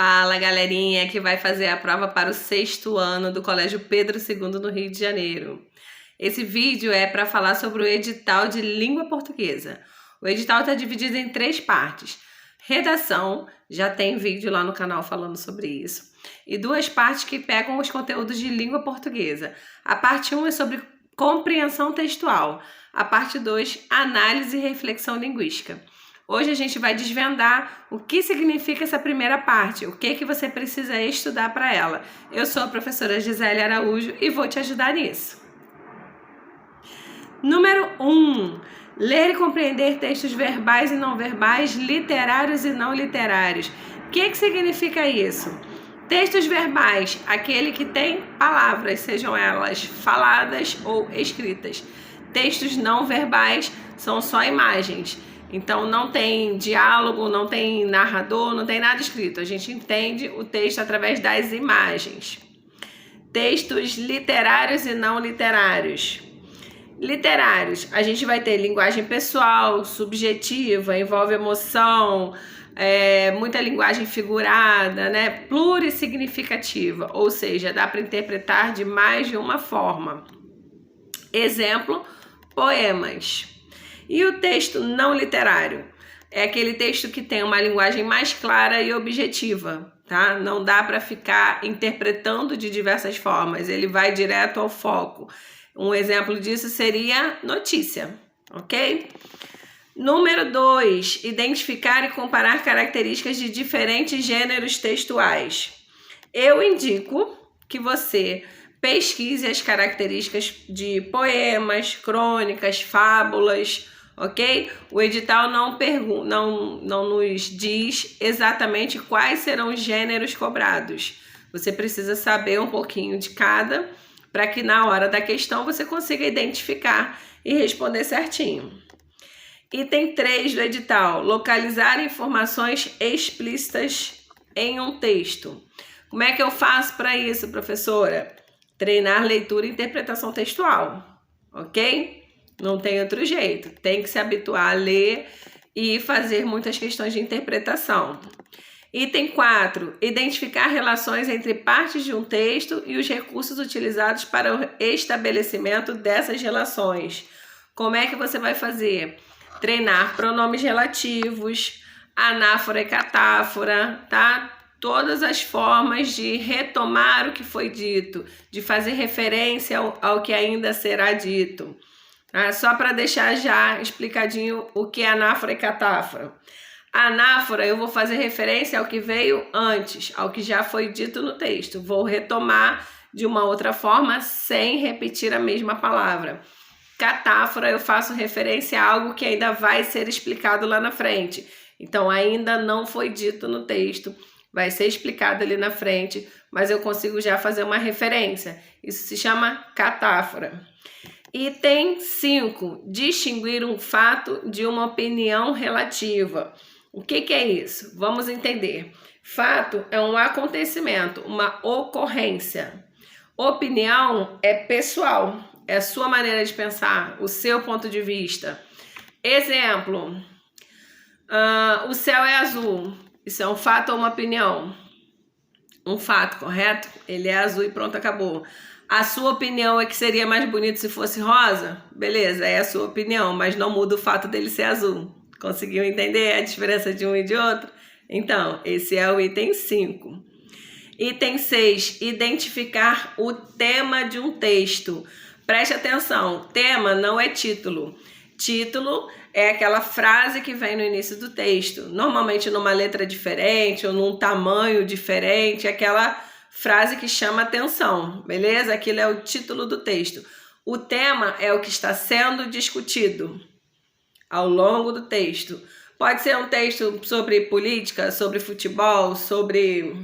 Fala, galerinha que vai fazer a prova para o 6º ano do Colégio Pedro II no Rio de Janeiro. Esse vídeo é para falar sobre o edital de língua portuguesa. O edital está dividido em 3 partes. Redação, já tem vídeo lá no canal falando sobre isso. E 2 partes que pegam os conteúdos de língua portuguesa. A parte 1 é sobre compreensão textual. A parte 2, análise e reflexão linguística. Hoje a gente vai desvendar o que significa essa primeira parte, o que você precisa estudar para ela. Eu sou a professora Gisele Araújo e vou te ajudar nisso. Número 1. Ler e compreender textos verbais e não verbais, literários e não literários. O que significa isso? Textos verbais, aquele que tem palavras, sejam elas faladas ou escritas. Textos não verbais são só imagens. Então não tem diálogo, não tem narrador, não tem nada escrito. A gente entende o texto através das imagens. Textos literários e não literários. Literários, a gente vai ter linguagem pessoal, subjetiva, envolve emoção, muita linguagem figurada, né? Plurissignificativa, ou seja, dá para interpretar de mais de uma forma. Exemplo, poemas. E o texto não literário? É aquele texto que tem uma linguagem mais clara e objetiva, tá? Não dá para ficar interpretando de diversas formas, ele vai direto ao foco. Um exemplo disso seria notícia, ok? Número 2, identificar e comparar características de diferentes gêneros textuais. Eu indico que você pesquise as características de poemas, crônicas, fábulas, ok? O edital não nos diz exatamente quais serão os gêneros cobrados. Você precisa saber um pouquinho de cada, para que na hora da questão você consiga identificar e responder certinho. Item 3 do edital, localizar informações explícitas em um texto. Como é que eu faço para isso, professora? Treinar leitura e interpretação textual, ok? Não tem outro jeito, tem que se habituar a ler e fazer muitas questões de interpretação. Item 4, identificar relações entre partes de um texto e os recursos utilizados para o estabelecimento dessas relações. Como é que você vai fazer? Treinar pronomes relativos, anáfora e catáfora, tá? Todas as formas de retomar o que foi dito, de fazer referência ao que ainda será dito. Só para deixar já explicadinho o que é anáfora e catáfora. A anáfora, eu vou fazer referência ao que veio antes, ao que já foi dito no texto. Vou retomar de uma outra forma sem repetir a mesma palavra. Catáfora, eu faço referência a algo que ainda vai ser explicado lá na frente. Então, ainda não foi dito no texto, vai ser explicado ali na frente, mas eu consigo já fazer uma referência. Isso se chama catáfora. Item 5, distinguir um fato de uma opinião relativa. O que é isso? Vamos entender. Fato é um acontecimento, uma ocorrência. Opinião é pessoal, é a sua maneira de pensar, o seu ponto de vista. Exemplo, o céu é azul. Isso é um fato ou uma opinião? Um fato, correto? Ele é azul e pronto, acabou. A sua opinião é que seria mais bonito se fosse rosa? Beleza, é a sua opinião, mas não muda o fato dele ser azul. Conseguiu entender a diferença de um e de outro? Então, esse é o item 5. Item 6, identificar o tema de um texto. Preste atenção, tema não é título. Título é aquela frase que vem no início do texto, normalmente numa letra diferente ou num tamanho diferente, aquela frase que chama atenção, beleza? Aquilo é o título do texto. O tema é o que está sendo discutido ao longo do texto. Pode ser um texto sobre política, sobre futebol, sobre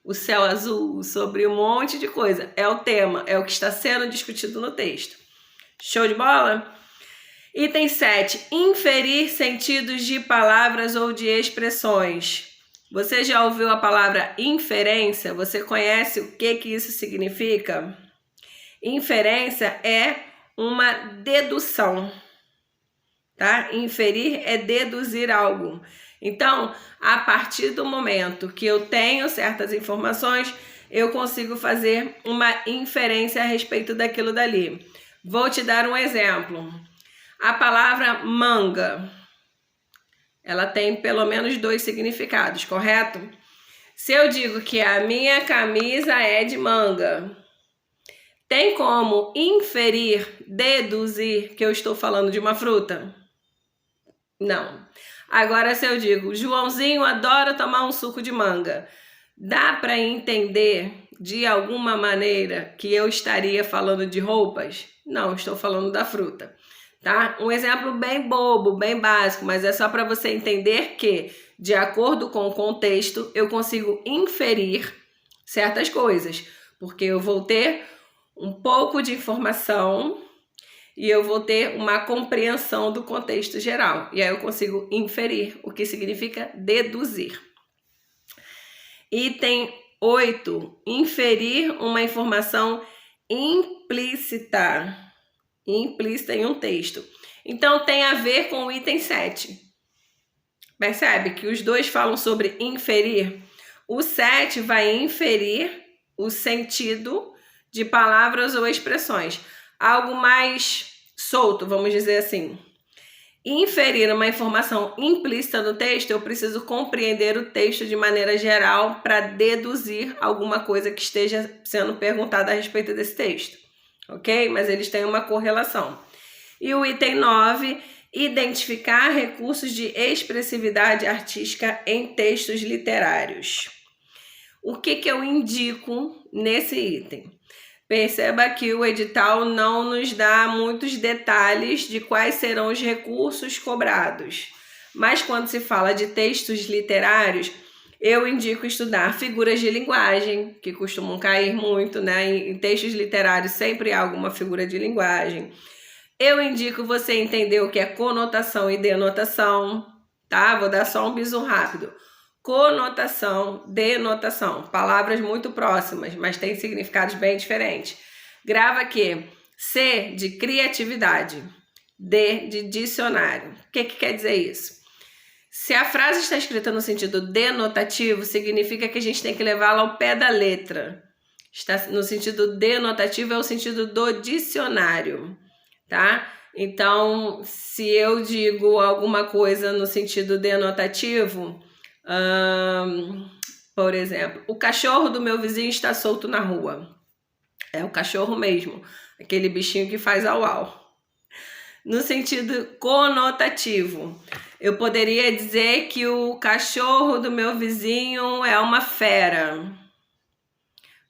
o céu azul, sobre um monte de coisa. É o tema, é o que está sendo discutido no texto. Show de bola? Item 7, inferir sentidos de palavras ou de expressões. Você já ouviu a palavra inferência? Você conhece o que isso significa? Inferência é uma dedução, tá? Inferir é deduzir algo. Então, a partir do momento que eu tenho certas informações, eu consigo fazer uma inferência a respeito daquilo dali. Vou te dar um exemplo. A palavra manga, ela tem pelo menos 2 significados, correto? Se eu digo que a minha camisa é de manga, tem como inferir, deduzir que eu estou falando de uma fruta? Não. Agora, se eu digo, Joãozinho adora tomar um suco de manga, dá para entender de alguma maneira que eu estaria falando de roupas? Não, estou falando da fruta, tá? Um exemplo bem bobo, bem básico, mas é só para você entender que, de acordo com o contexto, eu consigo inferir certas coisas, porque eu vou ter um pouco de informação e eu vou ter uma compreensão do contexto geral. E aí eu consigo inferir, o que significa deduzir. Item 8. Inferir uma informação implícita. Implícita em um texto. Então tem a ver com o item 7. Percebe que os dois falam sobre inferir? O 7 vai inferir o sentido de palavras ou expressões. Algo mais solto, vamos dizer assim. Inferir uma informação implícita no texto, eu preciso compreender o texto de maneira geral para deduzir alguma coisa que esteja sendo perguntada a respeito desse texto. Ok? Mas eles têm uma correlação. E o item 9, identificar recursos de expressividade artística em textos literários. O que eu indico nesse item? Perceba que o edital não nos dá muitos detalhes de quais serão os recursos cobrados. Mas quando se fala de textos literários, eu indico estudar figuras de linguagem, que costumam cair muito, né? Em textos literários sempre há alguma figura de linguagem. Eu indico você entender o que é conotação e denotação, tá? Vou dar só um bisu rápido. Conotação, denotação, palavras muito próximas, mas têm significados bem diferentes. Grava aqui, C de criatividade, D de dicionário. O que quer dizer isso? Se a frase está escrita no sentido denotativo, significa que a gente tem que levá-la ao pé da letra. Está no sentido denotativo, é o sentido do dicionário, tá? Então, se eu digo alguma coisa no sentido denotativo, por exemplo, o cachorro do meu vizinho está solto na rua. É o cachorro mesmo, aquele bichinho que faz au-au. No sentido conotativo, eu poderia dizer que o cachorro do meu vizinho é uma fera.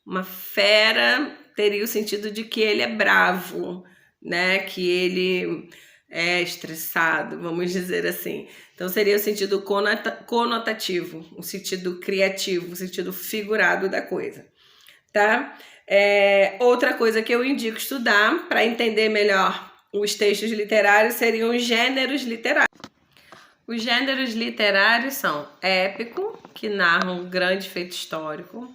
Uma fera teria o sentido de que ele é bravo, né? Que ele é estressado, vamos dizer assim. Então seria o sentido conotativo, o sentido criativo, o sentido figurado da coisa, tá? Outra coisa que eu indico estudar para entender melhor os textos literários seriam os gêneros literários. Os gêneros literários são épico, que narra um grande feito histórico,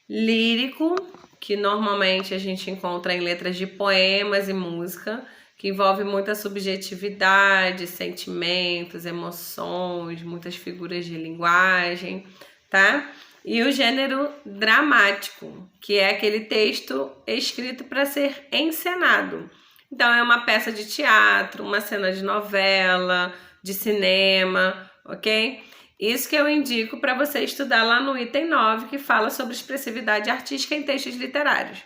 lírico, que normalmente a gente encontra em letras de poemas e música, que envolve muita subjetividade, sentimentos, emoções, muitas figuras de linguagem, tá? E o gênero dramático, que é aquele texto escrito para ser encenado. Então é uma peça de teatro, uma cena de novela, de cinema, ok? Isso que eu indico para você estudar lá no item 9, que fala sobre expressividade artística em textos literários.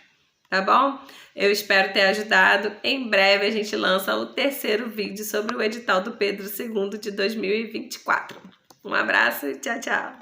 Tá bom? Eu espero ter ajudado. Em breve a gente lança o 3º vídeo sobre o edital do Pedro II de 2024. Um abraço e tchau, tchau!